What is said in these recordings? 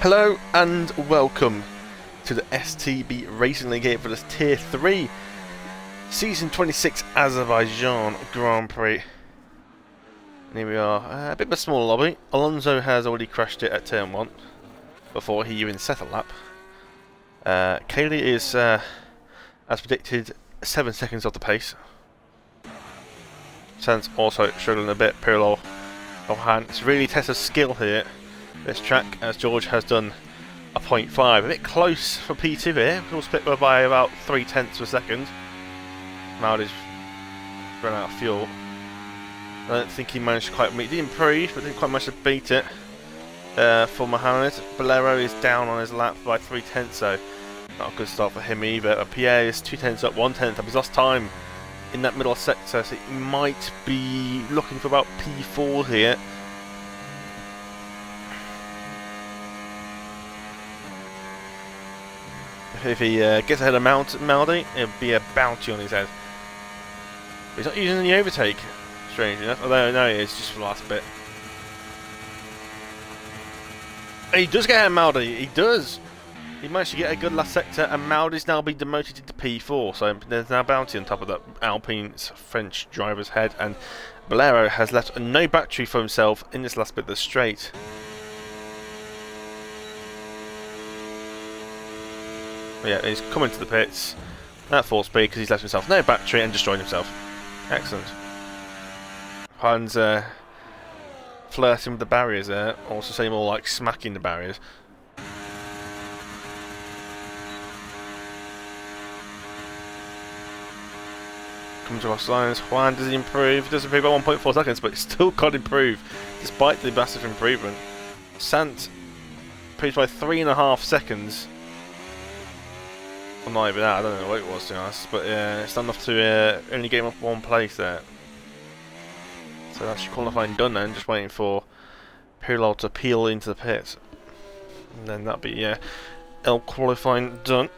Hello and welcome to the STB Racing League here for this Tier 3 Season 26 Azerbaijan Grand Prix. And here we are, a bit of a small lobby. Alonso has already crashed it at turn 1 before he even set a lap. Kaylee is, as predicted, 7 seconds off the pace. Sands also struggling a bit. Pirlo, it's really tests his skill here. This track, as George has done a 0.5, a bit close for P2 here. We'll split by about 0.3 of a second. Maldi's run out of fuel. I don't think he managed to quite meet. He did improve, but didn't quite manage to beat it. For Mohamed, Bolero is down on his lap by 0.3, so not a good start for him either. Pierre is 0.2 up, 0.1 up. He's lost time in that middle sector, so he might be looking for about P4 here. If he gets ahead of Maldi, it'll be a bounty on his head. He's not using the overtake, strange enough, although no, he is just for the last bit. And he does get ahead of Maldi, he does! He managed to get a good last sector, and Maldi's now been demoted into P4, so there's now bounty on top of that Alpine's French driver's head, and Bolero has left no battery for himself in this last bit of the straight. Yeah, he's coming to the pits at full speed because he's left himself no battery and destroyed himself. Excellent. Hans flirting with the barriers there, also saying more like smacking the barriers. Comes across the lines. Juan does he improve? He does improve by 1.4 seconds, but he still can't improve despite the massive improvement. Sant improves by 3.5 seconds. Well, not even that, I don't know what it was to be honest, but yeah, it's not enough to only get him up one place there. So that's your qualifying done then, just waiting for Pirlo to peel into the pit. And then that'll be L qualifying done.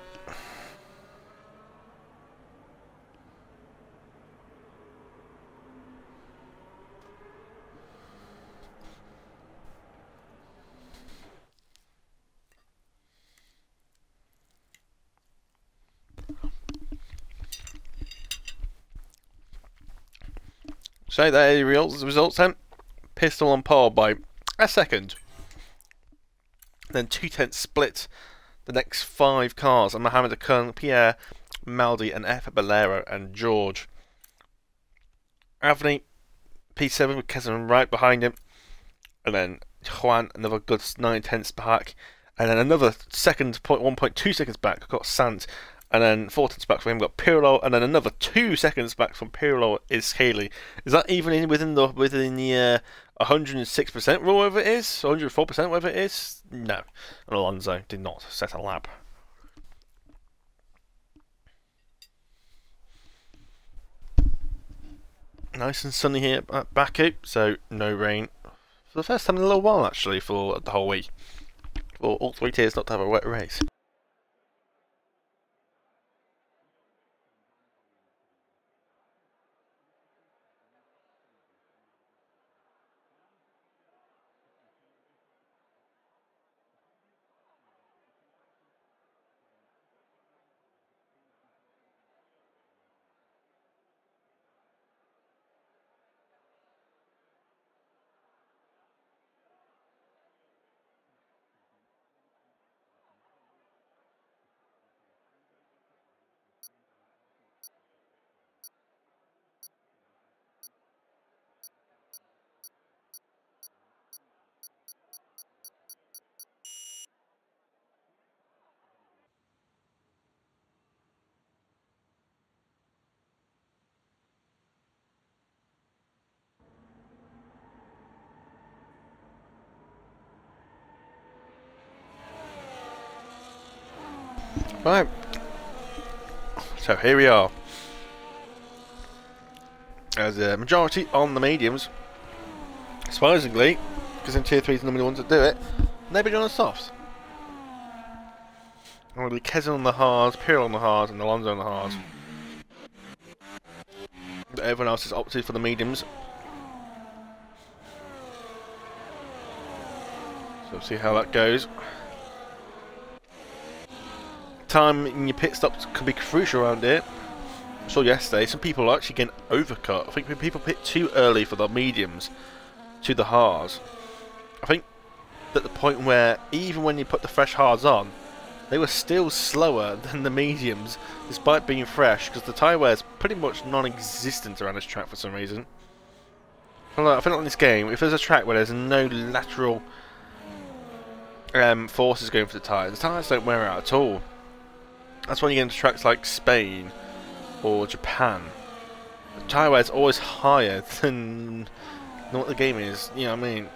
So there are the results then. Pistol on pole by a second. Then 0.2 split the next 5 cars. And Mohamed Akun, Pierre, Maldi and F. Bolero and George. Avni, P7 with Kesman right behind him. And then Juan, another good 9/10 back. And then another second, 1.2 seconds back, got Sant. And then 4 tenths back from him got Pirlo, and then another 2 seconds back from Pirlo is Kaylee. Is that even within the 106% rule, whatever it is, 104%, whatever it is? No, and Alonso did not set a lap. Nice and sunny here at Baku, so no rain for the first time in a little while actually for the whole week. For all 3 tiers not to have a wet race. Right, so here we are. As a majority on the mediums, surprisingly, because in Tier 3 is normally the ones that do it, nobody on the softs. I'm going to be Kesman on the hards, Pirlo on the hards, and Alonso on the hards. But everyone else is opted for the mediums. So we'll see how that goes. time in your pit stops could be crucial around here. I saw yesterday some people are actually getting overcut. I think people pit too early for the mediums to the hards. I think at the point where even when you put the fresh hards on, they were still slower than the mediums despite being fresh, because the tyre wear is pretty much non-existent around this track for some reason. I think on this game, if there's a track where there's no lateral forces going for the tyres don't wear out at all. That's when you get into tracks like Spain or Japan. The tyre wear is always higher than what the game is, you know what I mean?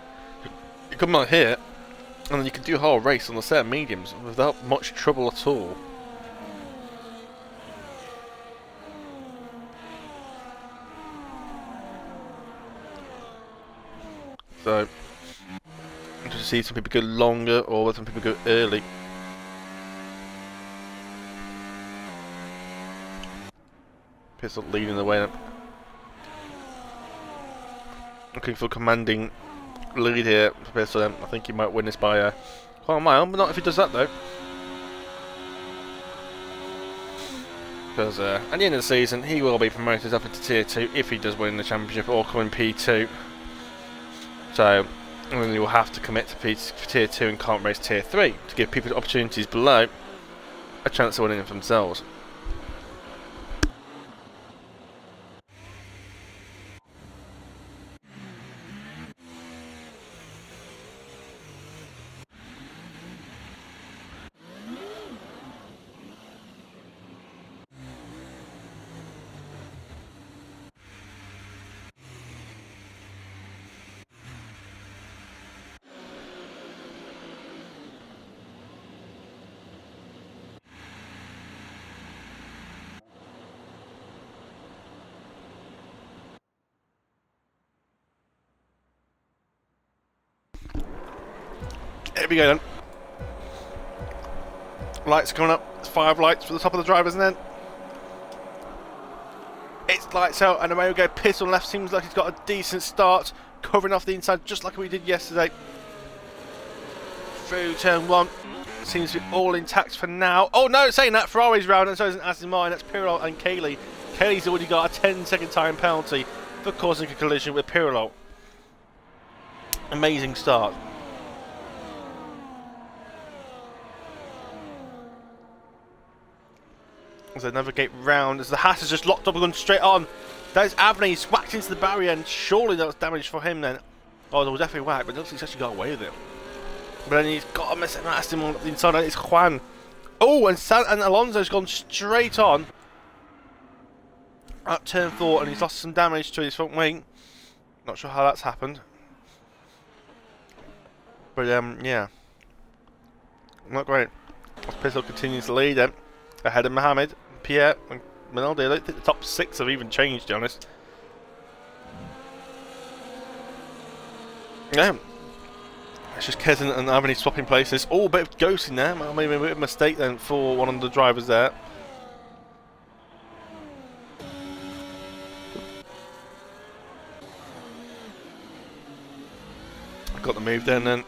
You come out here, and then you can do a whole race on the set of mediums without much trouble at all. So, just to see some people go longer or some people go early. Pistol leading the way up. Looking for commanding lead here for Pistol. I think he might win this by quite a mile, but not if he does that though. Because at the end of the season, he will be promoted up into Tier 2 if he does win the championship or come in P2. So, he will have to commit to Tier 2 and can't race Tier 3 to give people opportunities below a chance of winning it for themselves. Here we go then. Lights coming up. There's 5 lights for the top of the drivers, and then it's lights out, and away we go. Pistol left seems like he's got a decent start, covering off the inside just like we did yesterday. Through turn 1, seems to be all intact for now. Oh no, saying that, Ferrari's round, and so isn't Aston Martin. That's Pirlo and Cayley. Cayley's already got a 10-second time penalty for causing a collision with Pirlo. Amazing start. As they navigate round, as the Haas is just locked up and going straight on. There's Avni, he's whacked into the barrier, and surely that was damage for him then. Oh, there was definitely whack, but it looks like he's actually got away with it. But then he's got a mess at him on the inside, it's Juan. Oh, and Alonso's gone straight on at turn 4, and he's lost some damage to his front wing. Not sure how that's happened. But, yeah. Not great. Pistol continues to lead then. Ahead of Mohammed, Pierre, and Minaldi. I don't think the top 6 have even changed, to be honest. Yeah. It's just Kez and Avni swapping places. Oh, a bit of ghosting there. Maybe a bit of a mistake then for one of the drivers there. Got the move then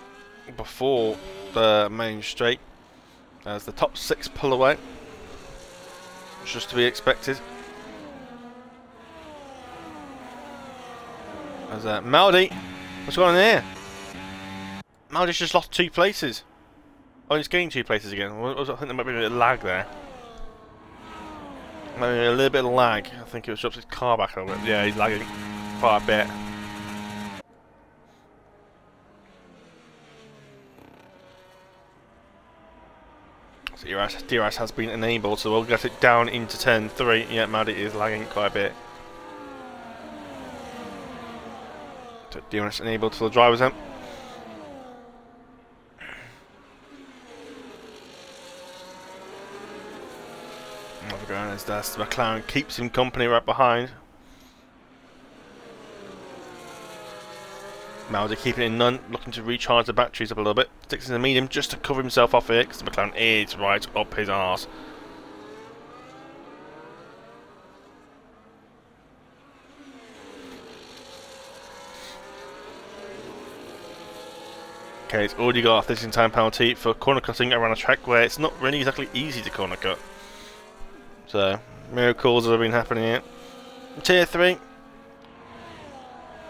before the main straight. As the top 6 pull away. Just to be expected. As Maldi, what's going on here? Maldi's just lost 2 places. Oh, he's gained 2 places again. I think there might be a bit of lag there. Maybe a little bit of lag. I think it was dropped his car back a little bit. Yeah, he's lagging quite a bit. So DRS has been enabled, so we'll get it down into turn 3. Yeah, Maldi is lagging quite a bit. So DRS enabled for the drivers then. As the McLaren keeps him company right behind. Maldi keeping it in none, looking to recharge the batteries up a little bit. Sticks in the medium just to cover himself off here, because the McLaren is right up his arse. Okay, it's already got a 13 time penalty for corner cutting around a track where it's not really exactly easy to corner cut. So, miracles have been happening here. Tier 3.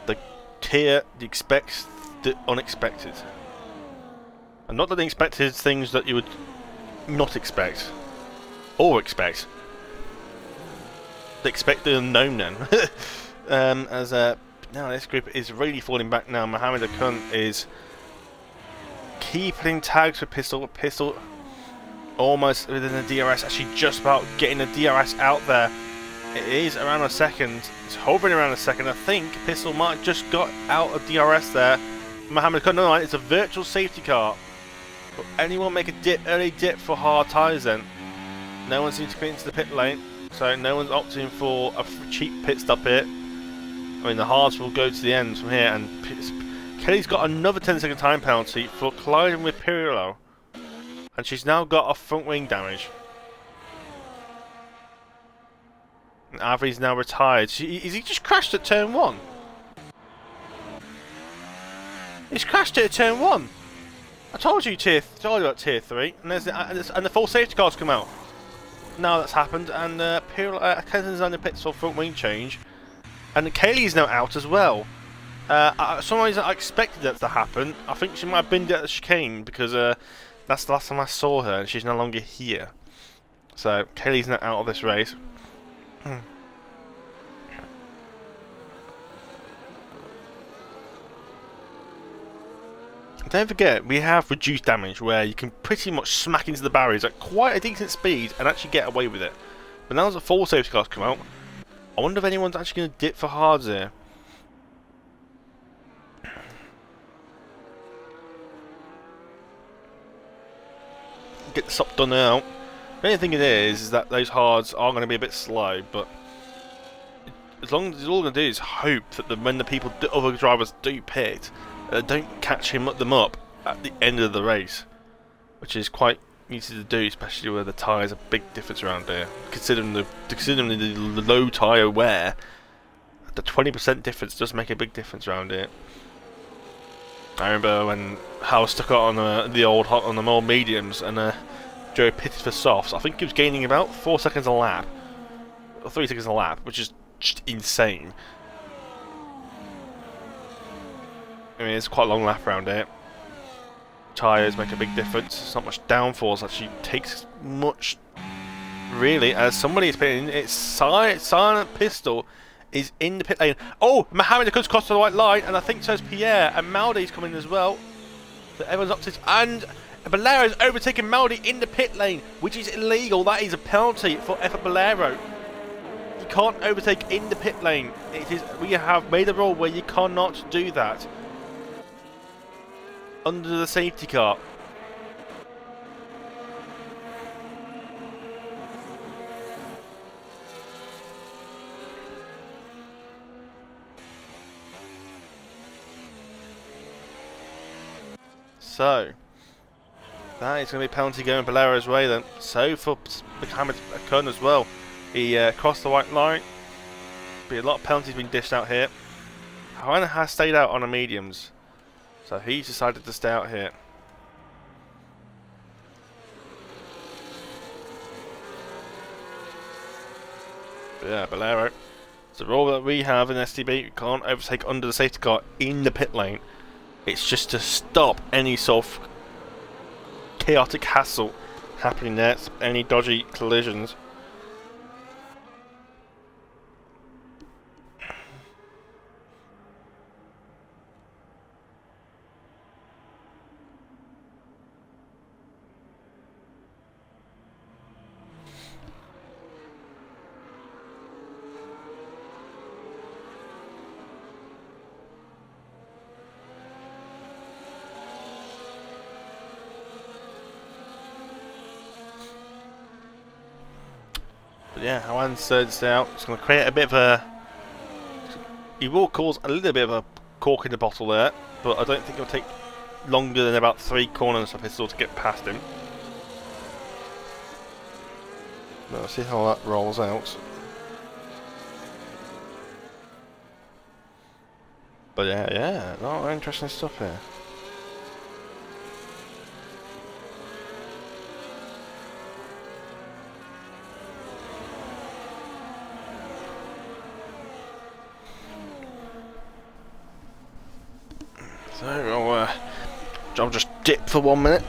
The tier that expects the unexpected. And not that the expected things that you would not expect. Or expect. Expect the unknown then. Now this group is really falling back now. Mohammed Akun is keeping tags with Pistol. Pistol almost within the DRS, actually just about getting the DRS out there. It is around a second. It's hovering around a second. I think Pistol might just got out of DRS there. Mohammed Akun, no, it's a virtual safety car. Will anyone make a early dip for hard tyres then? No one seems to get into the pit lane. So no one's opting for a cheap pit stop here. I mean, the hards will go to the end from here, and Kelly's got another 10-second time penalty for colliding with Pirillo, and she's now got a front wing damage. And Avi's now retired. Is he just crashed at turn 1? He's crashed at turn 1. I told you about tier 3, and the full safety cars come out. Now that's happened, and Kenton's on the pits for front wing change, and Kaylee's now out as well. For some reason I expected that to happen. I think she might have been at the chicane because that's the last time I saw her, and she's no longer here. So Kaylee's now out of this race. Don't forget, we have reduced damage where you can pretty much smack into the barriers at quite a decent speed and actually get away with it. But now as the full safety cars come out, I wonder if anyone's actually going to dip for hards here. Get the stop done out. The only thing it is that those hards are going to be a bit slow, but as long as all going to do is hope that when the other drivers do pit, don't catch them up at the end of the race, which is quite easy to do, especially where the tyres are a big difference around here. Considering the low tyre wear, the 20% difference does make a big difference around here. I remember when Hal stuck out on the more mediums and Joe pitted for softs. I think he was gaining about 4 seconds a lap, or 3 seconds a lap, which is just insane. I mean, it's quite a long lap around here. Tyres make a big difference. It's not much downforce actually takes much, really. As somebody is pitting, it's Silent Pistol is in the pit lane. Oh, Mohammed comes across the white line, and I think so is Pierre, and Maldi's coming as well. So everyone's up to this, and Bolero is overtaking Maldi in the pit lane, which is illegal. That is a penalty for F Bolero. You can't overtake in the pit lane. We have made a rule where you cannot do that under the safety car. So that is going to be a penalty going Bolero's way then. So for Mohammed Akun as well. He crossed the white line. Be a lot of penalties being dished out here. However, has stayed out on the mediums. So he's decided to stay out here. But yeah, Bolero. It's a rule that we have in STB. You can't overtake under the safety car in the pit lane. It's just to stop any sort of chaotic hassle happening there. Any dodgy collisions. But yeah, Hawan's stay out. It's going to create a bit of a... He will cause a little bit of a cork in the bottle there, but I don't think it'll take longer than about 3 corners for Pistol to get past him. But we'll see how that rolls out. But yeah, no, interesting stuff here. So I'll just dip for 1 minute.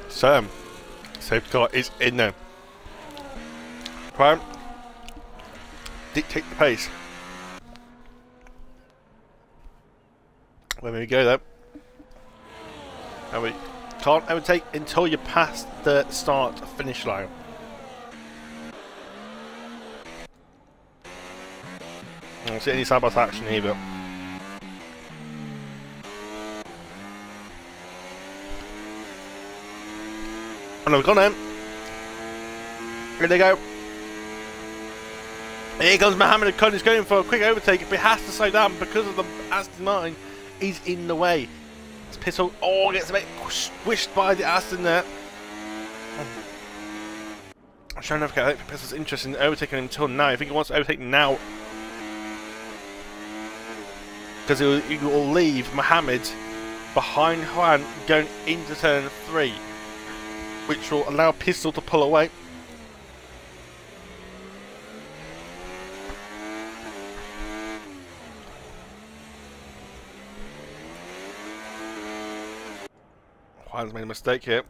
So, safety car is in there. Prime, dictate the pace. There we go though. And we can't overtake until you're past the start finish line. I don't see any side-by-side action either. And we've gone in. Here they go. Here comes Mohammed Khan. He's going for a quick overtake, but he has to slow down because of the Aston Martin. He's in the way. It's Pistol. Oh, gets a bit squished by the Aston there. I'm trying to forget. I think Pistol's interested in overtaking him until now. I think he wants to overtake now. Because he will leave Mohammed behind Juan going into turn 3. Which will allow Pistol to pull away. Juan's made a mistake here.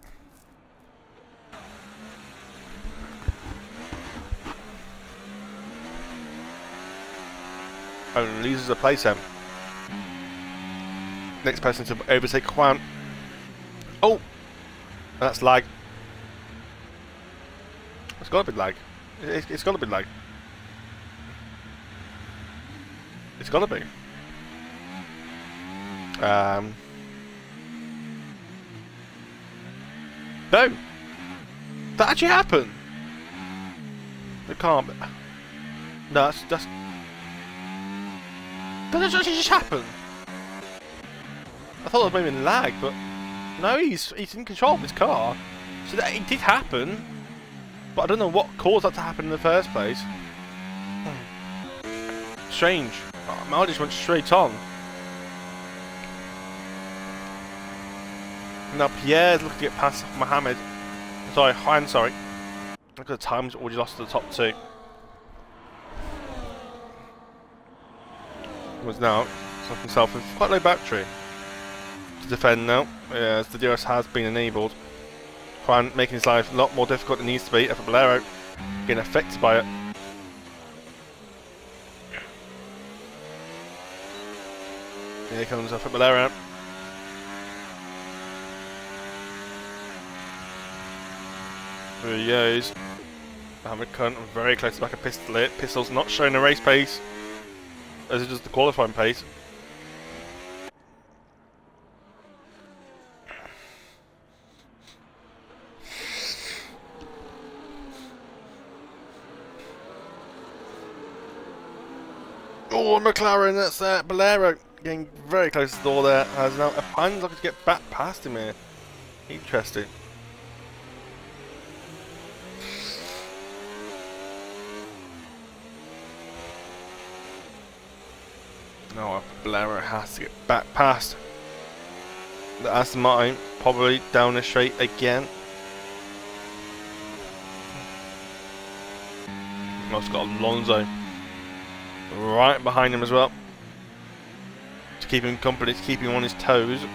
And loses a place then. Next person to overtake Juan. Oh! That's lag. It's got to be lag. It's got to be lag. It's got to be. No! That actually happened! It can't be. No, that's... That actually just happened! I thought it was maybe lag, but... No, he's in control of his car. So that it did happen. But I don't know what caused that to happen in the first place. Strange. Oh, Mal just went straight on. Now Pierre's looking to get past Mohammed. Sorry, Juan, sorry. Look at the times already lost to the top 2. Was now stuck himself with quite low battery to defend now, as the DRS has been enabled. Juan making his life a lot more difficult than it needs to be. Alfa Bolero getting affected by it. Here comes Alfa Bolero. There he goes. Mohammed Khan very close to the back of Pistol here. Pistol's not showing the race pace, as it does the qualifying pace. Oh, McLaren, that's that. Bolero getting very close to the door there. Has now Juan's looking to get back past him here. Interesting. No, Bolero has to get back past the Aston Martin, probably down the straight again. Also got Alonso right behind him as well, to keep him company, to keep him on his toes.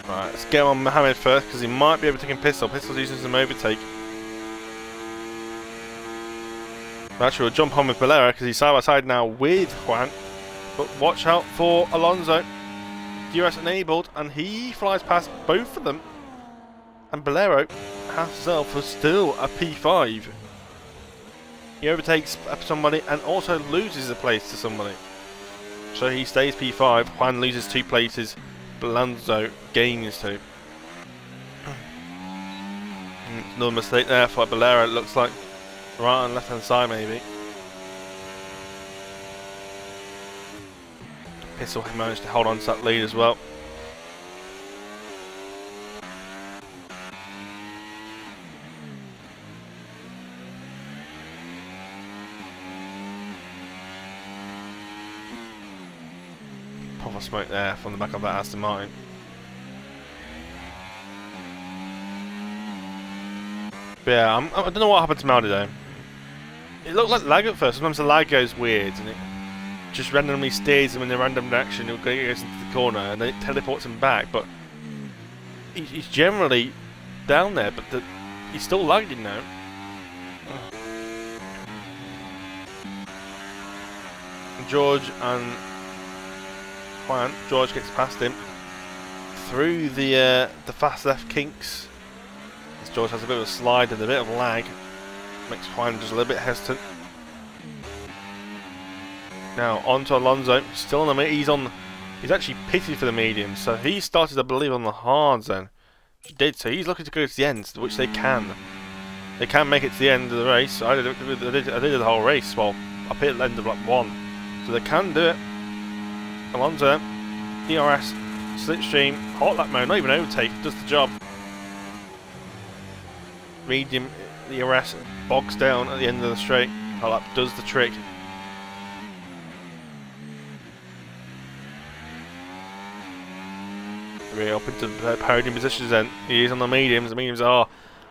Right, let's get on Mohammed first, because he might be able to take him Pistol. Pistol's using some overtake. Actually, we'll jump on with Bolero, because he's side by side now with Juan. But watch out for Alonso. DRS enabled, and he flies past both of them. And Bolero has himself still a P5. He overtakes somebody and also loses a place to somebody. So he stays P5. Juan loses 2 places. Alonso gains 2. Another mistake there for Bolero, it looks like. Right on left hand side maybe. Pistol managed to hold on to that lead as well. Proper smoke there from the back of that Aston Martin. But yeah, I don't know what happened to Maldi though. It looked like lag at first. Sometimes the lag goes weird and it just randomly steers him in a random direction. He'll go into the corner and then it teleports him back. But he's generally down there, but he's still lagging now. George and Juan. George gets past him through the fast left kinks. As George has a bit of a slide and a bit of lag, makes Juan just a little bit hesitant. Now on to Alonso, still on the he's actually pitted for the medium, so he started, I believe, on the hards then. He did, so he's looking to go to the end, which they can. They can make it to the end of the race. I did the whole race, well, I pitted at the end of like 1. So they can do it. Alonso, DRS, slipstream, hot lap mode, not even overtake, does the job. Medium DRS bogs down at the end of the straight. Hot lap does the trick. We're up into the podium positions then. He is on the mediums. The mediums are,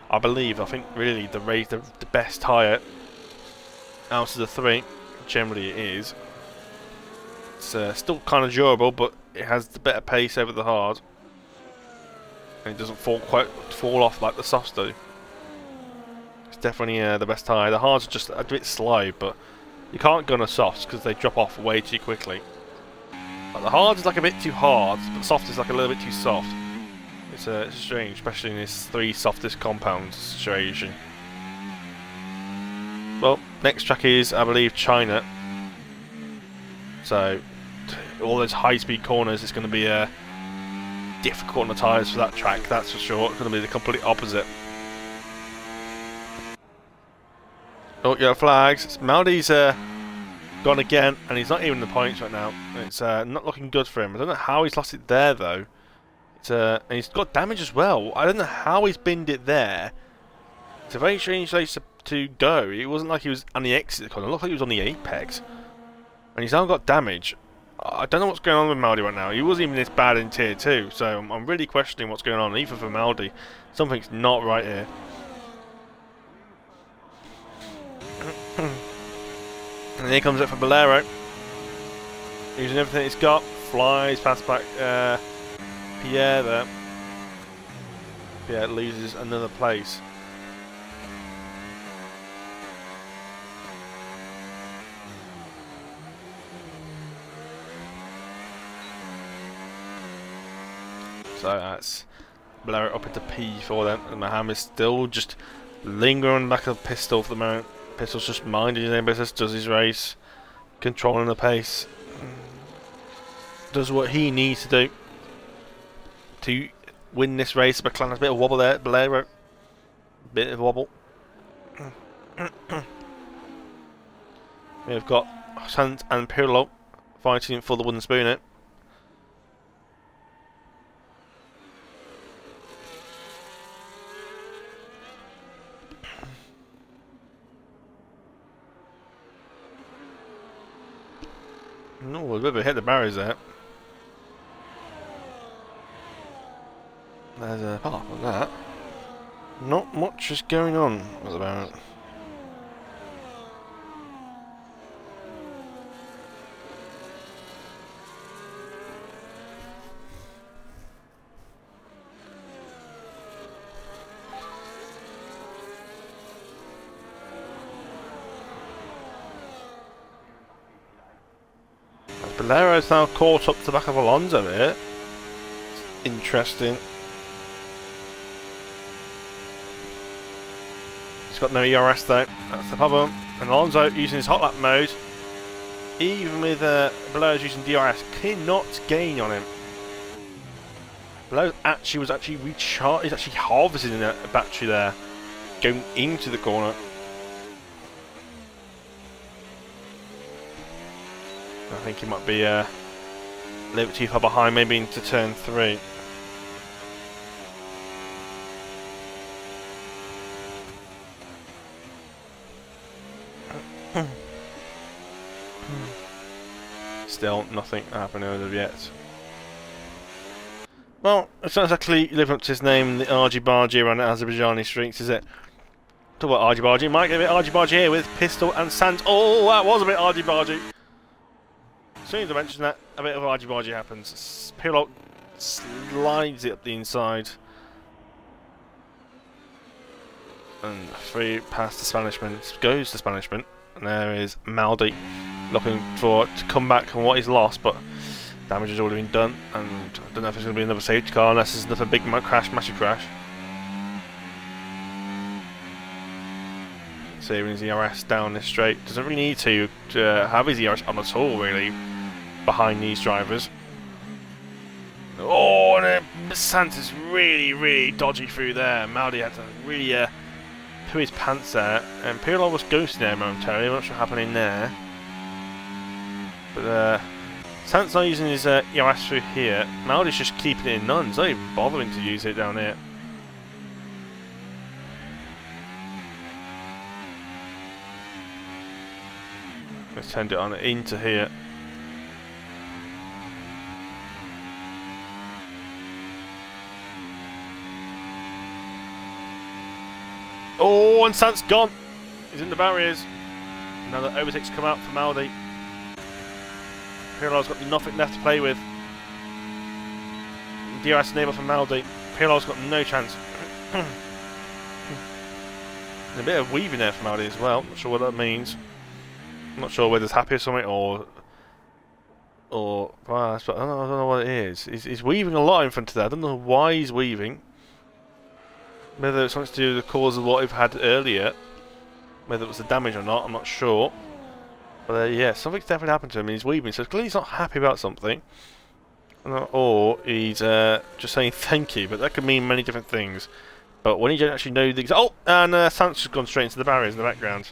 I think really the best tyre out of the 3. Generally it is. It's still kind of durable, but it has the better pace over the hard, and it doesn't fall off like the softs do. It's definitely the best tyre. The hards are just a bit slow, but you can't go on the softs because they drop off way too quickly. Like the hard is like a bit too hard, but the soft is like a little bit too soft. It's strange, especially in this 3 softest compounds situation. Well, next track is, I believe, China. So all those high-speed corners is going to be difficult on the tyres for that track, that's for sure. It's going to be the complete opposite. Oh, yeah, flags. Maldi's gone again, and he's not even in the points right now. It's not looking good for him. I don't know how he's lost it there, though. It's and he's got damage as well. I don't know how he's binned it there. It's a very strange place to go. It wasn't like he was on the exit corner. It looked like he was on the apex. And he's now got damage. I don't know what's going on with Maldi right now. He wasn't even this bad in Tier 2, so I'm really questioning what's going on, even for Maldi. Something's not right here. And here comes it for Bolero. Using everything he's got, flies past back Pierre there. Kvyat loses another place. So that's Bolero up into P for them, and Mohamed's still just lingering on the back of the Pistol for the moment. Pistol's just minding his own business, does his race, controlling the pace, does what he needs to do to win this race. McLaren's a bit of wobble there, Bolero, bit of wobble. We've got Sant and Pirlo fighting for the wooden spoon here. No, a bit of a hit the barriers there. There's a apart from that, not much is going on at the moment. Bolero's now caught up to the back of Alonso here. Interesting. He's got no ERS though, that's the problem. And Alonso using his hot lap mode, even with Bolero's using DRS, cannot gain on him. Bolero was actually recharged, he's actually harvesting a battery there, going into the corner. I think he might be a little bit too far behind, maybe into turn 3. Still nothing happening as of yet. Well, it's not exactly living up to his name, the Argy Bargy around Azerbaijani streets, is it? Talk about Argy Bargy, might get a bit Argy Bargy here with Pistol and Sant. Oh, that was a bit Argy Bargy. As soon as I mention that, a bit of Argy Bargy happens. Pirlo slides it up the inside. And through past the Spanishman, goes to Spanishman. And there is Maldi looking for to come back on what he's lost, but damage has already been done. And I don't know if there's going to be another safety car unless there's another big crash, massive crash. Saving his ERS down this straight. Doesn't really need to have his ERS on at all, really, behind these drivers. Oh, and Santa's really dodgy through there. Maldi had to really poo his pants there, and Pirlo was ghosting there momentarily. I'm not sure what's happening there, but Santa's not using his ERS through here. Maldi's just keeping it in none. He's not even bothering to use it down here. Let's turn it on into here. Oh, and Sant's gone. He's in the barriers. Now the overtakes come out for Maldi. Pirlo's got nothing left to play with. DRS enabled for Maldi. Pirlo's got no chance. A bit of weaving there for Maldi as well. Not sure what that means. I'm not sure whether it's happy or something or well, I don't know what it is. He's weaving a lot in front of that. I don't know why he's weaving. Whether it's something to do with the cause of what we've had earlier, whether it was the damage or not, I'm not sure. But yeah, something's definitely happened to him. He's weaving, so clearly he's not happy about something, or he's just saying thank you. But that could mean many different things. But when you don't actually know the and Santos has gone straight into the barriers in the background.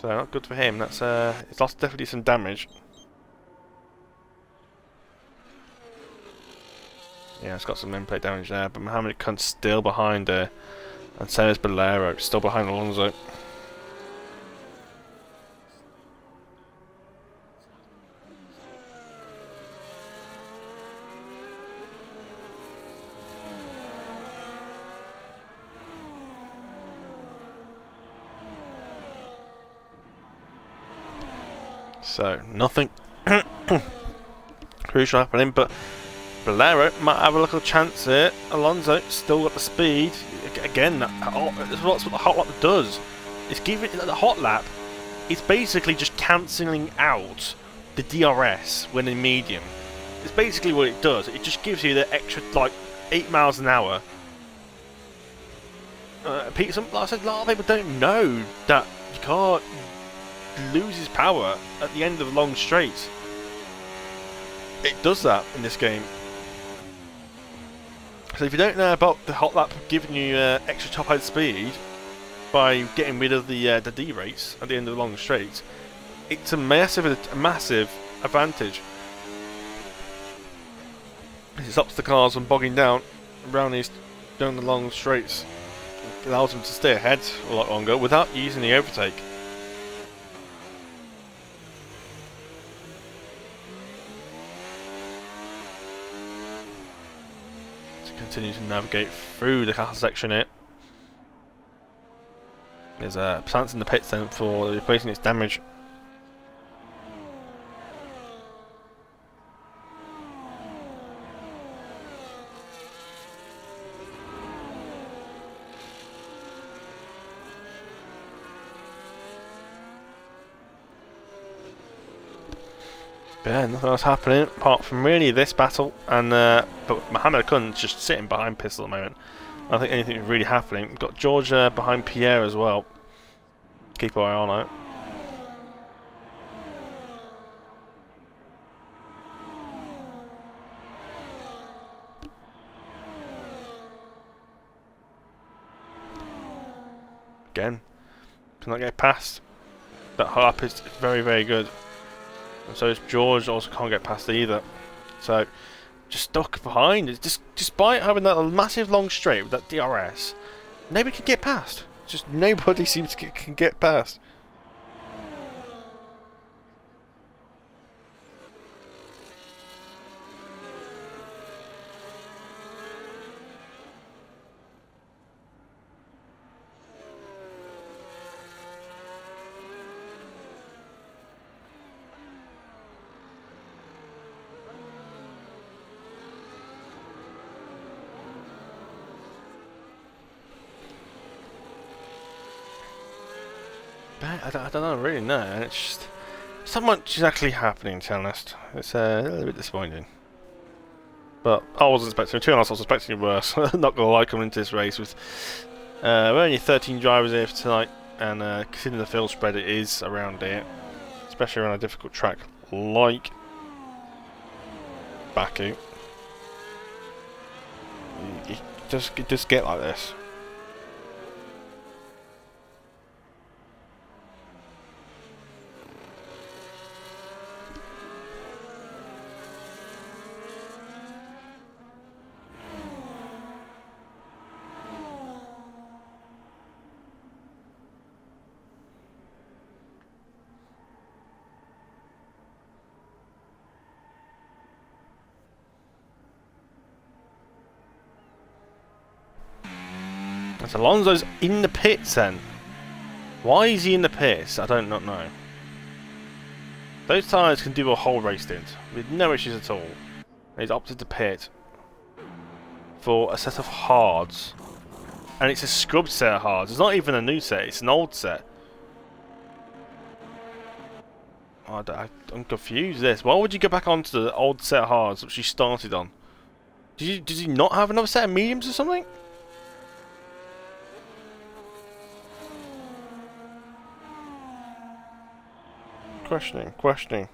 So not good for him. That's it's lost definitely some damage. Yeah, it's got some in-plate damage there, but Mohamed Kunt's still behind there, and so is Bolero, still behind Alonso. So nothing crucial happening, but Bolero might have a little chance here. Alonso still got the speed. Again, that's what the hot lap does. It's giving the hot lap. It's basically just cancelling out the DRS when in medium. It's basically what it does. It just gives you the extra like 8 miles an hour. Like I said, a lot of people don't know that your car loses power at the end of long straights. It does that in this game. So if you don't know about the hot lap giving you extra top head speed by getting rid of the D-rates at the end of the long straights, it's a massive advantage. It stops the cars from bogging down around the long straights. It allows them to stay ahead a lot longer without using the overtake. Continue to navigate through the castle section here. There's plants in the pits then for replacing its damage. Yeah, nothing else happening apart from really this battle, and but Mohammed Akun's just sitting behind Pistol at the moment. I don't think anything is really happening. We've got George behind Pierre as well. Keep our eye on it. Again, cannot get past. That harp is very, very good. And so is George, also can't get past either. So, just stuck behind. It's just, despite having that massive long straight with that DRS, nobody can get past. Just nobody seems to can get past. I don't really know. It's just so much is actually happening, to be honest. It's a little bit disappointing. But I wasn't expecting it. To be honest, I was expecting it worse. Not gonna lie, coming into this race with we're only 13 drivers here for tonight, and considering the field spread it is around here, especially around a difficult track like Baku. You just get like this. So Alonso's in the pits then. Why is he in the pits? I don't not know. Those tyres can do a whole race stint with no issues at all. He's opted to pit for a set of hards. And it's a scrubbed set of hards. It's not even a new set, it's an old set. I'm confused this. Why would you go back onto the old set of hards which you started on? Did you not have another set of mediums or something? Questioning.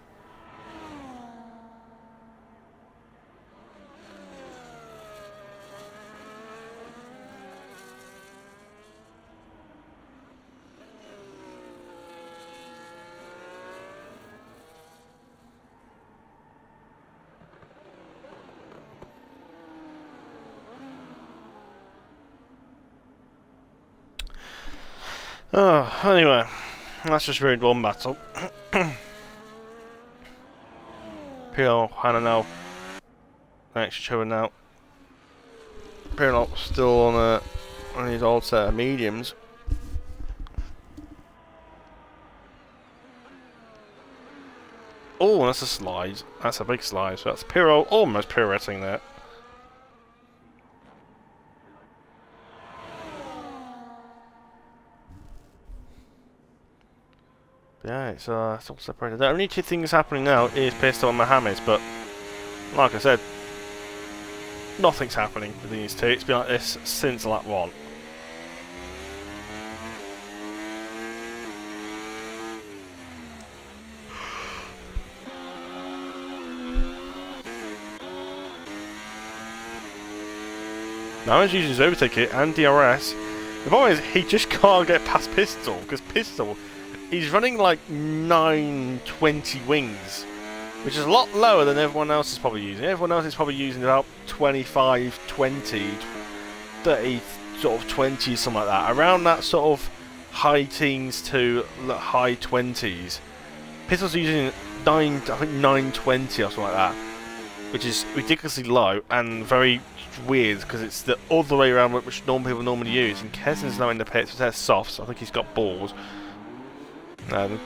Oh, anyway, that's just ruined one battle. Pirlo, Hannah now. Next show now. Pirlo still on his old set of mediums. Oh, that's a slide. That's a big slide. So that's Pirro almost pirouetting there. Yeah, it's all separated. The only two things happening now is Pistol and Mohammed, but like I said, nothing's happening with these two. It's been like this since lap 1. Now he's using his overtake kit and DRS. The problem is he just can't get past Pistol, because Pistol, he's running like 920 wings, which is a lot lower than everyone else is probably using. Everyone else is probably using about 25, 20, 30, sort of 20, something like that. Around that sort of high teens to high 20s. Pistol's using I think 920 or something like that, which is ridiculously low and very weird because it's the other way around which normal people normally use. And Kessen's now in the pits, so they're soft, so I think he's got balls.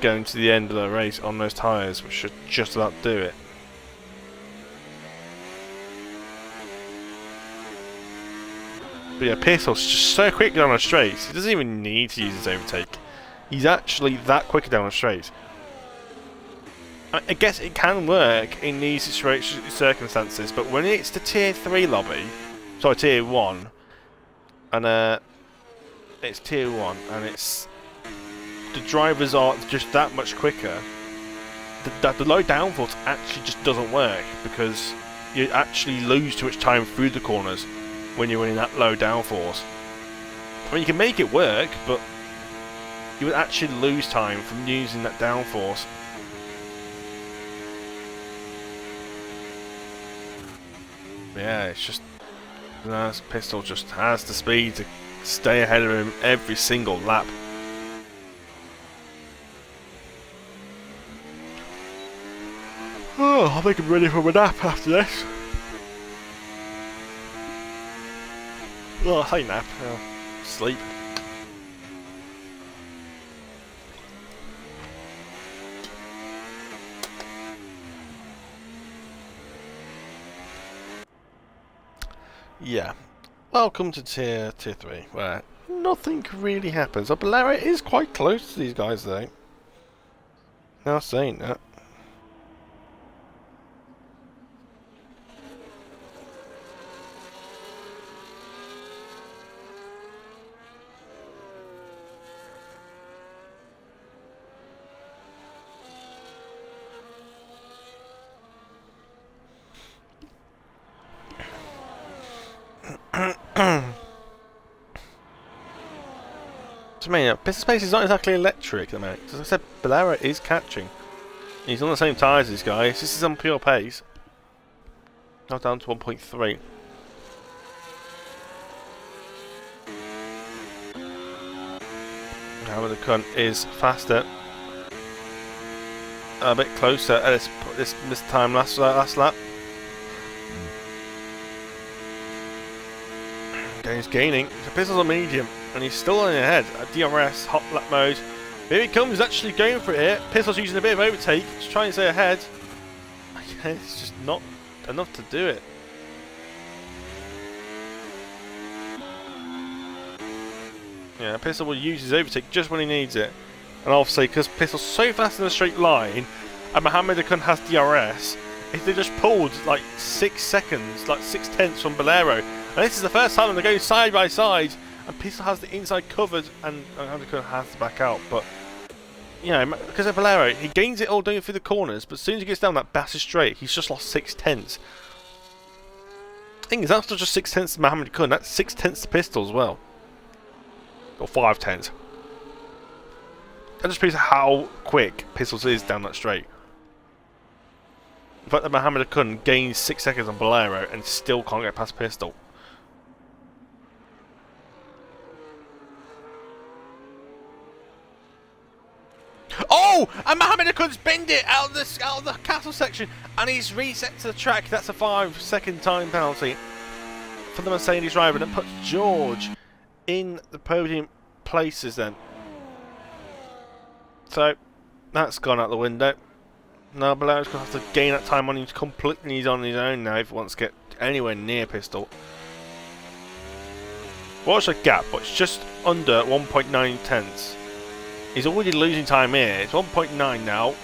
Going to the end of the race on those tyres, which should just about do it. But yeah, Pistol's just so quick down the straights, he doesn't even need to use his overtake. He's actually that quick down the straights. I guess it can work in these circumstances, but when it's the tier 3 lobby, sorry, tier 1, and it's tier 1, and it's the drivers are just that much quicker, the low downforce actually just doesn't work, because you actually lose too much time through the corners when you're running that low downforce. I mean, you can make it work, but you would actually lose time from using that downforce. Yeah, it's just Pistol just has the speed to stay ahead of him every single lap. Oh, I think I'm ready for a nap after this. Oh, I say nap. Oh, sleep. Yeah. Welcome to tier 3, where nothing really happens. Bolero is quite close to these guys though. Now saying that. To me, Pistol Space is not exactly electric at the minute. As I said, Bolero is catching. He's on the same tyres as this guy. This is on pure pace. Now down to 1.3. However, the cunt is faster. A bit closer at this time last lap. Okay, he's gaining. So Pistol's on medium, and he's still on ahead. DRS, hot lap mode. Here he comes, actually going for it here. Pistol's using a bit of overtake, just trying to stay ahead. Okay, it's just not enough to do it. Yeah, Pistol will use his overtake just when he needs it. And obviously, because Pistol's so fast in a straight line, and Mohammed Akun has DRS, if they just pulled like 6 seconds, like 6/10 from Bolero, and this is the first time they're going side by side, and Pistol has the inside covered, and Mohammed Akun has to back out. But you know, because of Bolero, he gains it all down through the corners, but as soon as he gets down that bastard straight, he's just lost 6/10. The thing is, that's not just 6/10 to Mohammed Akun, that's 6/10 to Pistol as well. Or 5/10. That just proves how quick Pistols is down that straight. The fact that Mohammed Akun gains 6 seconds on Bolero and still can't get past Pistol. Oh! And Mohammed Akun's binned it out of the castle section, and he's reset to the track. That's a 5-second time penalty for the Mercedes driver, and it puts George in the podium places then. So that's gone out the window. No, Balero's going to have to gain that time on his completely on his own now if he wants to get anywhere near Pistol. Watch the gap, but it's just under 1.9 tenths. He's already losing time here. It's 1.9 now.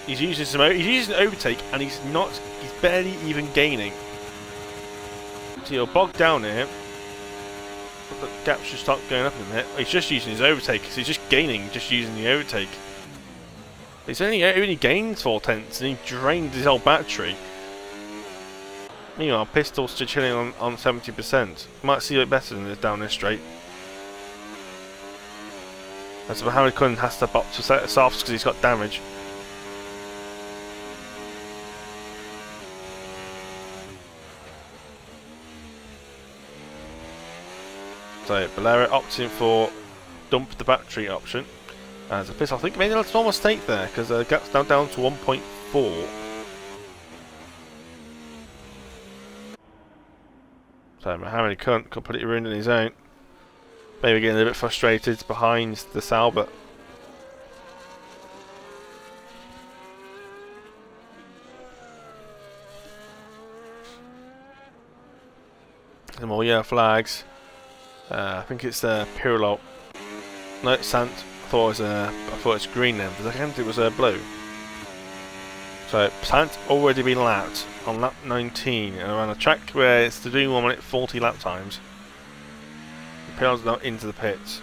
He's using overtake, and he's barely even gaining. So he'll bog down here. But the gap should start going up in a minute. He's just using his overtake, so he's just gaining, just using the overtake. He's only gained 4 tenths, and he drained his whole battery. Meanwhile, Pistol's still chilling on 70%. Might see it better than this down this straight. As Mohammed Khan has to step up to set us off because he's got damage. So Bolero opting for dump the battery option. As a Pistol, I think made a small mistake there because the gap's now down to 1.4. So Mohammed Khan completely ruined on his own. Maybe getting a bit frustrated behind the Salbert. Some more yellow flags. I think it's Pirlo. No, it's Sant. I thought it was green then, but I can't think it was blue. So Sant already been lapped on lap 19 and around a track where it's to do 1 minute 40 lap times. Pirlo's now into the pits.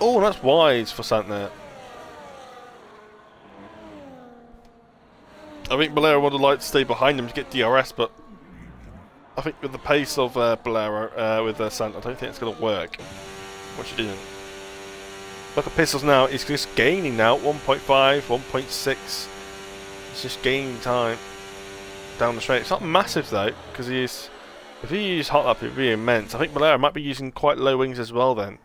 Oh, that's wise for Sant there. I think Bolero would have liked to stay behind him to get DRS, but I think with the pace of Bolero with Sant, I don't think it's going to work. Which it didn't. Look at Pistols now, he's just gaining now, 1.5, 1.6. He's just gaining time down the straight. It's not massive though, because if he used hot lap, it would be immense. I think Bolero might be using quite low wings as well then.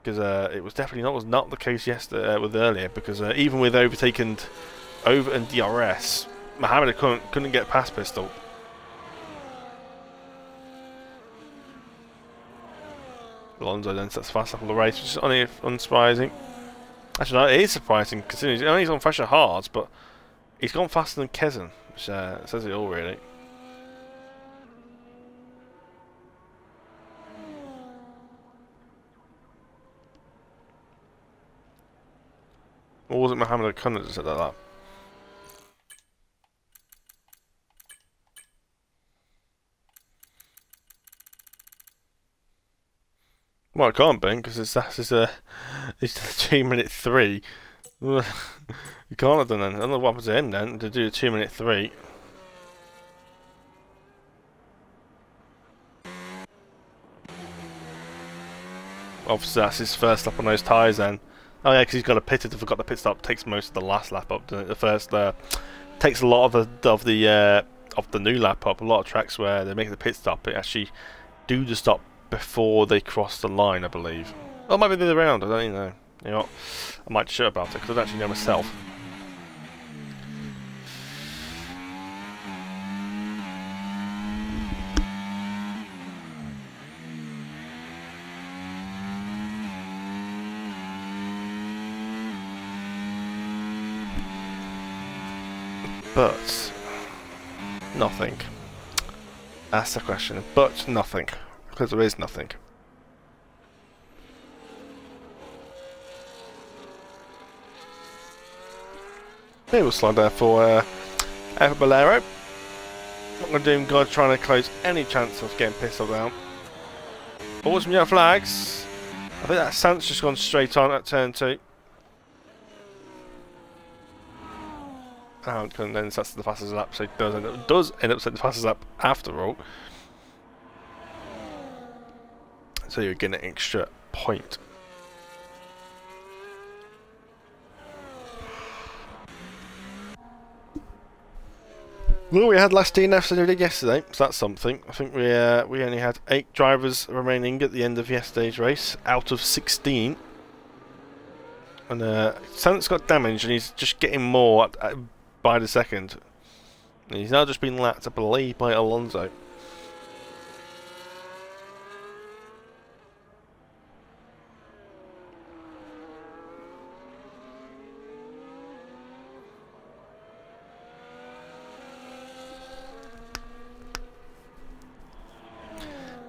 Because it was definitely not the case yesterday with earlier, because even with overtaken over and DRS, Mohammed couldn't get past Pistol. Alonso then sets fast up on the race, which is only unsurprising. Actually, no, it is surprising considering he's on fresher hards, but he's gone faster than Kezan, which says it all really. Or was it Mohammed Khan that said that? Well, it can't be, because it's 2-minute 3. You can't have done that. I don't know what happened to him then, to do a 2-minute 3. Obviously that's his first lap on those tyres then. Oh yeah, because he's got a pitted. I forgot the pit stop takes most of the last lap up, doesn't it? The first takes a lot of the new lap up. A lot of tracks where they make the pit stop, they actually do the stop before they cross the line, I believe. Or it might be the other way around, I don't even know. You know what? I might share about it because I don't actually know myself. But nothing. That's the question. But nothing. Because there is nothing. Maybe we'll slide there for Bolero. Not going to do him God trying to close any chance of getting Pistol down. Oh, some yellow flags. I think that Sant's just gone straight on at turn 2. And then that's the fastest lap, so it does end up setting the fastest lap after all. So you're getting an extra point. Well, we had less DNFs than we did yesterday, so that's something. I think we only had 8 drivers remaining at the end of yesterday's race, out of 16. And Sant's got damage, and he's just getting more by the second. And he's now just been lapped, I believe, by Alonso.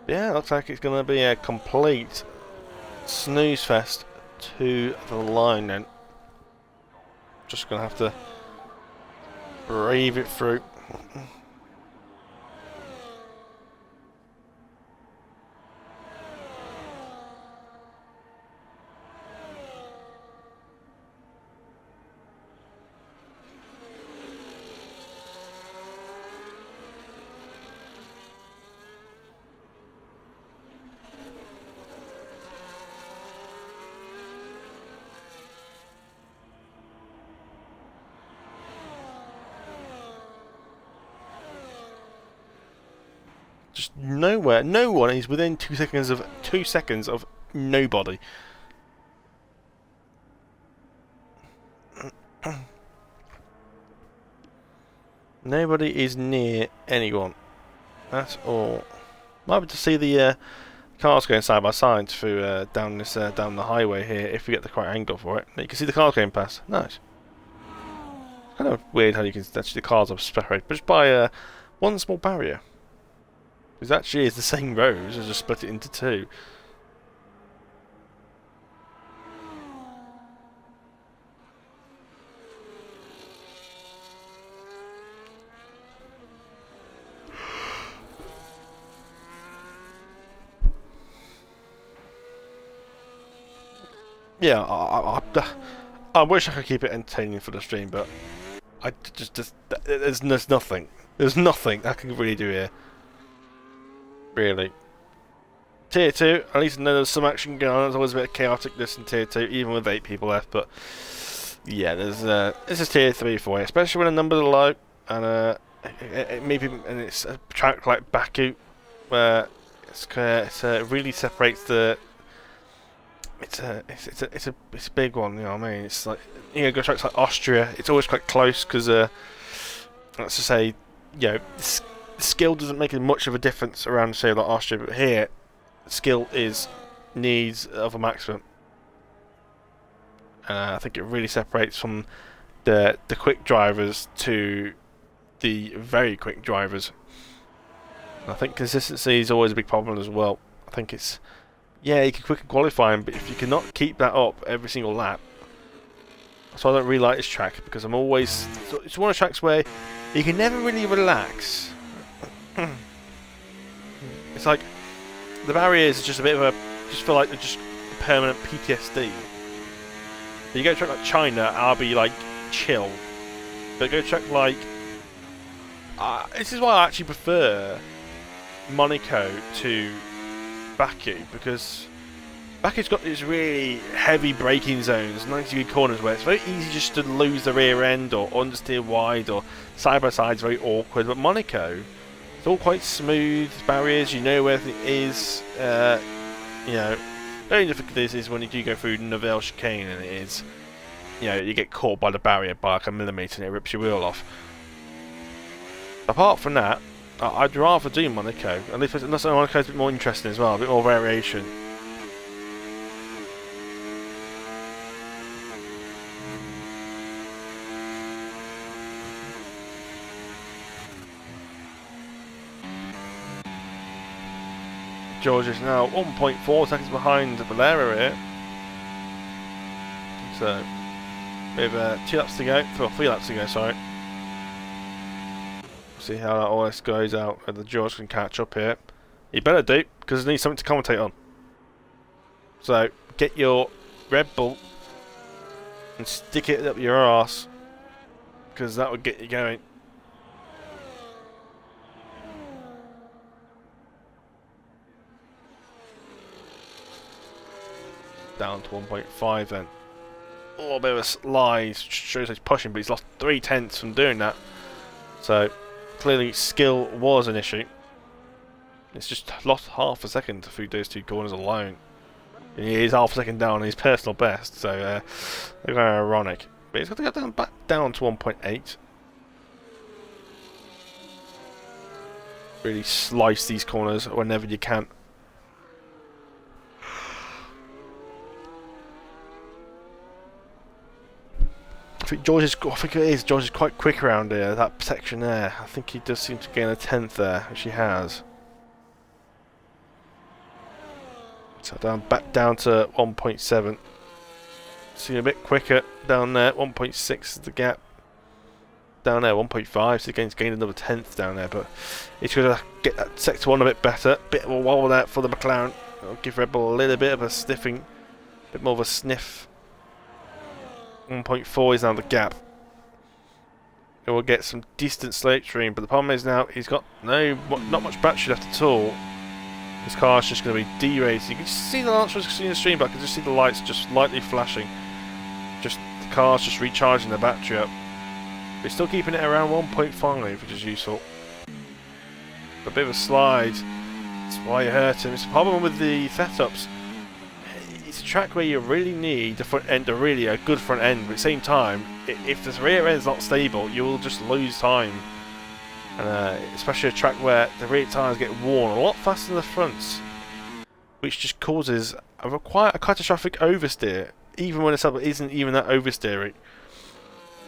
Yeah, looks like it's going to be a complete snooze fest to the line then. Just going to have to brave it through. Just nowhere. No one is within 2 seconds of 2 seconds of nobody. Nobody is near anyone. That's all. Might be to see the cars going side by side through down this down the highway here if we get the correct angle for it. You can see the cars going past. Nice. Kind of weird how you can actually the cars are separated, but just by one small barrier. Because actually is the same rows, I just split it into two. Yeah, I wish I could keep it entertaining for the stream, but I just there's nothing. There's nothing I can really do here. Really. Tier 2, at least I know there's some action going on. There's always a bit of chaoticness in Tier 2, even with 8 people left, but yeah, there's this is Tier 3 for you, especially when the numbers are low, and it's a track like Baku, where it really separates the. It's a big one, you know what I mean? It's like, you know, go tracks like Austria, it's always quite close because let's just say, you know, skill doesn't make much of a difference around, say, like Austria, but here, skill is needs of a maximum. I think it really separates from the quick drivers to the very quick drivers. And I think consistency is always a big problem as well. I think it's, yeah, you can quickly qualify, but if you cannot keep that up every single lap, so I don't really like this track because I'm always, it's one of the tracks where you can never really relax. It's like the barriers is just a bit of a, just feel like they're just permanent PTSD. You go to a track like China, I'll be like chill, but go to a track like this is why I actually prefer Monaco to Baku, because Baku's got these really heavy braking zones, 90-degree corners where it's very easy just to lose the rear end or understeer wide, or side by side is very awkward. But Monaco, it's all quite smooth barriers. You know where everything is. You know, the only difficulty is when you do go through Nouvelle chicane, and it is, you know, you get caught by the barrier by like a millimetre and it rips your wheel off. Apart from that, I'd rather do Monaco. At least Monaco's a bit more interesting as well, a bit more variation. George is now 1.4 seconds behind Valera here. So, we have 2 laps to go, or 3 laps to go, sorry. See how that all goes out, whether George can catch up here. He better do, because he needs something to commentate on. So, get your Red Bull and stick it up your arse, because that would get you going. Down to 1.5 then. A little bit of a slide, shows he's pushing, but he's lost 3/10 from doing that. So, clearly skill was an issue. It's just lost half a second through those 2 corners alone. And he is half a second down on his personal best, so they're kind of ironic. But he's got to get back down to 1.8. Really slice these corners whenever you can. I think George is quite quick around here, that section there. I think he does seem to gain a 10th there, which he has. So back down to 1.7. See a bit quicker down there. 1.6 is the gap. Down there, 1.5. So he's gained another tenth down there. But he's going to get that sector 1 a bit better. Bit of a wobble there for the McLaren. It'll give Red Bull a little bit of a sniffing. Bit more of a sniff. 1.4 is now the gap. It will get some decent slipstream, but the problem is now he's got not much battery left at all. His car's just going to be derated. You can just see the lights in the stream, but I can just see the lights just lightly flashing. Just the car's just recharging the battery up. But he's still keeping it around 1.5, which is useful. A bit of a slide. That's why you hurt him. It's a problem with the setups. It's a track where you really need the front end, really a good front end, but at the same time, if the rear end is not stable, you will just lose time. And especially a track where the rear tyres get worn a lot faster than the fronts, which just causes quite a catastrophic oversteer, even when the setup isn't even that oversteering.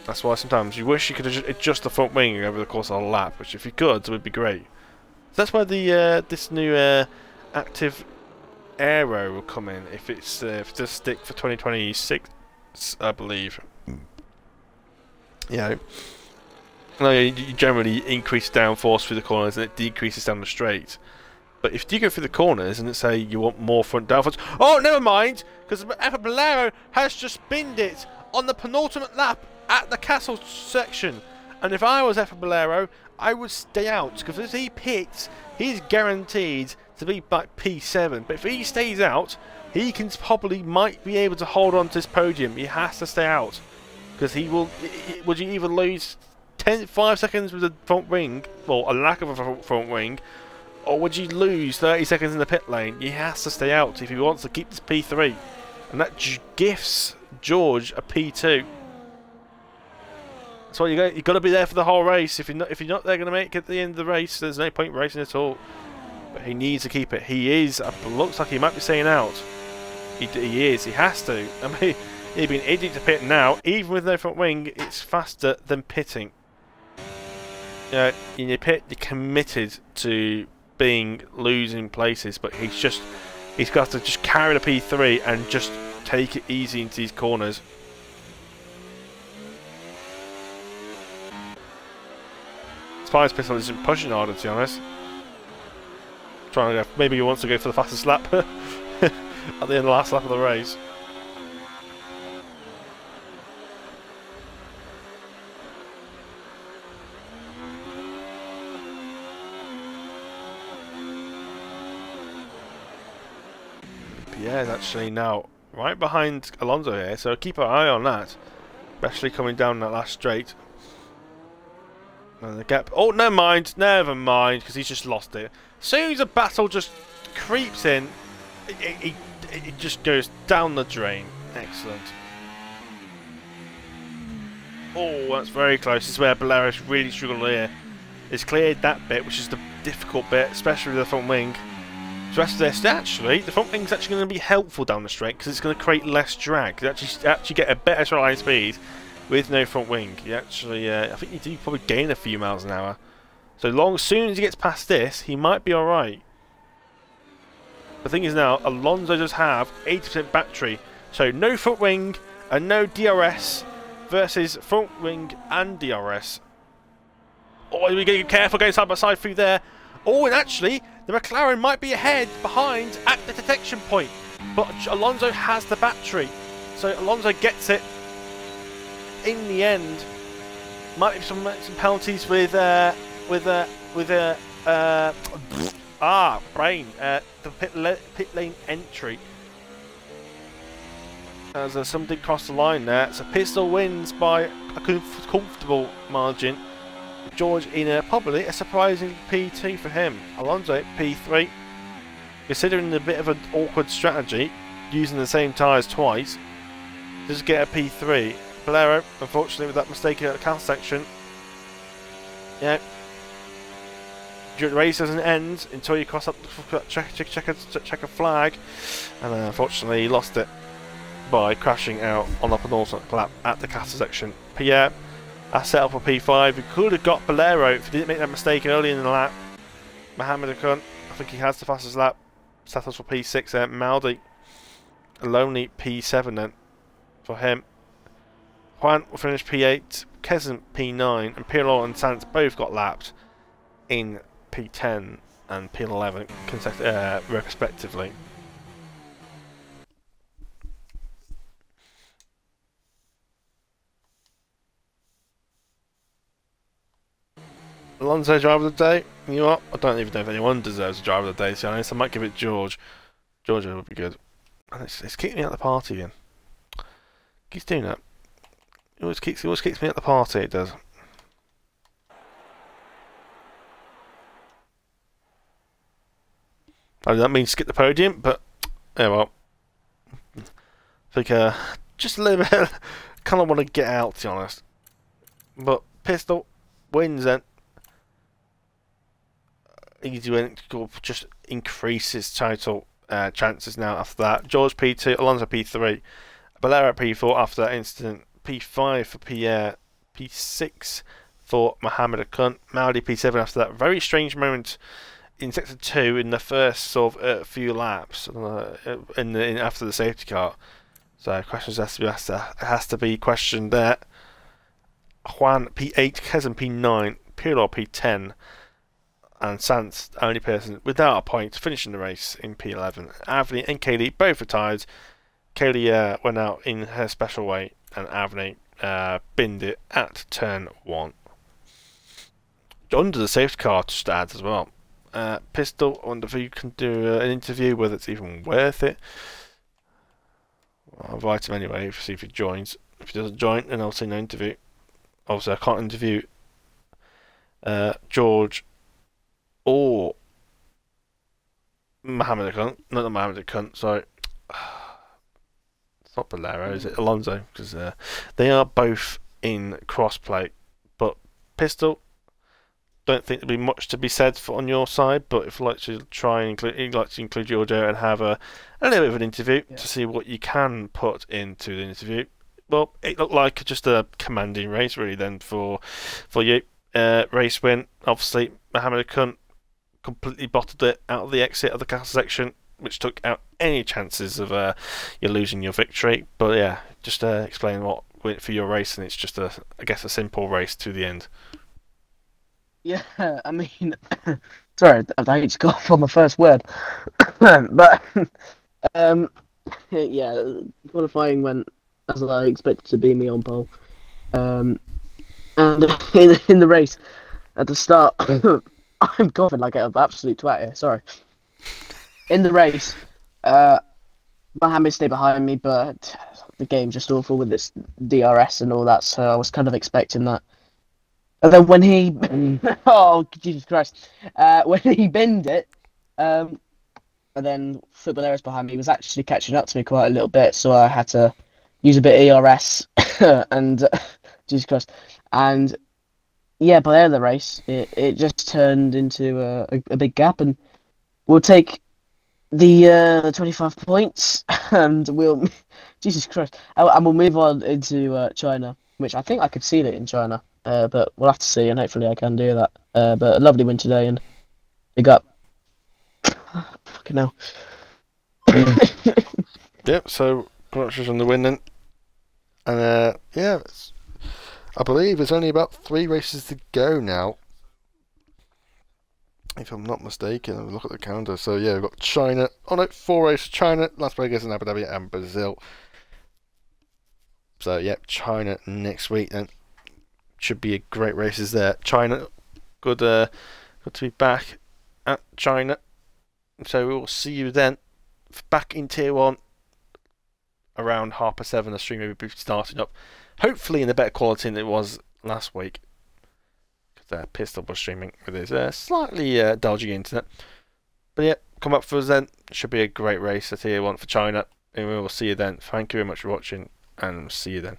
That's why sometimes you wish you could adjust the front wing over the course of a lap, which if you could, it would be great. So that's why the this new active aero will come in if it does stick for 2026, I believe. You know, you generally increase downforce through the corners and it decreases down the straight. But if you go through the corners and let's say you want more front downforce, oh, never mind, because F1 Bolero has just spinned it on the penultimate lap at the castle section. And if I was F1 Bolero, I would stay out, because if he pits, he's guaranteed to be like P7. But if he stays out, he might be able to hold on to his podium. He has to stay out, because he will. Would you either lose 5 seconds with a front wing, or a lack of a front wing, or would you lose 30 seconds in the pit lane? He has to stay out if he wants to keep this P3, and that gifts George a P2. That's why you got to be there for the whole race. If you're not there, going to make it at the end of the race, there's no point racing at all. But he needs to keep it. He is. Looks like he might be staying out. He is. He has to. I mean, he'd be an idiot to pit now. Even with no front wing, it's faster than pitting. In your pit, you're committed to losing places, but he's got to just carry the P3 and just take it easy into these corners. Spice Pistol isn't pushing harder, to be honest. Trying to go, maybe he wants to go for the fastest lap at the end of the last lap of the race. Pierre's actually now right behind Alonso here, so keep an eye on that, especially coming down that last straight. And the gap. Oh, never mind, because he's just lost it. As soon as a battle just creeps in, it just goes down the drain. Excellent. Oh, that's very close. This is where Belarus really struggled here. It's cleared that bit, which is the difficult bit, especially with the front wing. The rest of this, actually, the front wing's actually going to be helpful down the straight because it's going to create less drag. You actually get a better line speed with no front wing. You actually, I think you do probably gain a few miles an hour. So as soon as he gets past this, he might be alright. The thing is now, Alonso does have 80% battery. So no front wing and no DRS versus front wing and DRS. Oh, we got to be careful going side by side through there. Oh, and actually, the McLaren might be behind at the detection point. But Alonso has the battery. So Alonso gets it. In the end, might be some penalties with the pit lane entry. As something crossed the line there, so Pistol wins by a comfortable margin. George in probably a surprising P2 for him. Alonso at P3, considering a bit of an awkward strategy, using the same tyres twice, just get a P3. Bolero, unfortunately, with that mistake at the castle section. Yeah. The race doesn't end until you cross up the check a flag, and unfortunately, he lost it by crashing out on the penultimate lap at the castle section. Pierre, I set up for P5. We could have got Bolero if he didn't make that mistake early in the lap. Mohammed Akun, I think he has the fastest lap. settles for P6 there. Maldi, a lonely P7 then for him. Juan will finish P8, Kesson P9, and Pirlo and Sanz both got lapped in P10 and P11 respectively. Alonso driver of the day. You know what? I don't even know if anyone deserves a driver of the day, to be honest. I might give it George. Georgia would be good. And it's kicked me out of the party again. Keeps doing that. It always kicks me out the party, it does. I don't mean skip the podium, but yeah, well. I think just a little bit kind of want to get out, to be honest. But Pistol wins then. Easy win, just increases title chances now after that. George P2, Alonso P3, Bolero P4 after that incident, P5 for Pierre, P6 for Mohammed Akun, Maldi P7 after that very strange moment in sector 2 in the first sort of few laps after the safety car. So questions has to be questioned there. Juan P8, Kesson P9, Pirlo P10, and Sanz, the only person without a point, finishing the race in P11. Avni and Kaylee both retired. Kaylee went out in her special way, and Avni binned it at turn 1. Under the safety car, just to add as well. Pistol, I wonder if you can do an interview, whether it's even worth it. I'll invite him anyway, see if he joins. If he doesn't join, then I'll see no interview. Obviously, I can't interview George or Mohammed Akun. Not the Mohammed Akun, sorry. It's not Bolero, is it? Alonso, because they are both in crossplay. But Pistol, don't think there'll be much to be said on your side, but if you'd like to try and include Giorgio and have a little bit of an interview to see what you can put into the interview. Well, it looked like just a commanding race really then for you. Race win, obviously Mohammed Akun completely bottled it out of the exit of the castle section, which took out any chances of you losing your victory. But yeah, just explain what went for your race, and it's just I guess a simple race to the end. Yeah, I mean, sorry, I just got off on the first word, but yeah, qualifying went as I expected to be, me on pole, and in the race at the start, I'm coughing like an absolute twat here. Sorry. In the race, Mohammed stayed behind me, but the game's just awful with this DRS and all that, so I was kind of expecting that. And then when he, oh Jesus Christ, when he binned it, and then Footballeros behind me was actually catching up to me quite a little bit, so I had to use a bit of ERS and Jesus Christ, and yeah, by the end of the race, it just turned into a big gap, and we'll take the 25 points, and we'll Jesus Christ, and we'll move on into China, which I think I could see it in China. But we'll have to see, and hopefully I can do that. But a lovely win today, and big up. Fucking hell. Yep, so congratulations on the win then. And yeah, I believe there's only about 3 races to go now, if I'm not mistaken. I'll look at the calendar. So yeah, we've got China. Oh no, 4 races: China, Las Vegas, and Abu Dhabi, and Brazil. So yeah, China next week then. Should be a great races there. China, good to be back at China. So we will see you then back in Tier 1 around 7:30. The stream will be starting up, hopefully in a better quality than it was last week, because Pistol was streaming with his slightly dodgy internet. But yeah, come up for us then. It should be a great race at Tier 1 for China, and we will see you then. Thank you very much for watching, and see you then.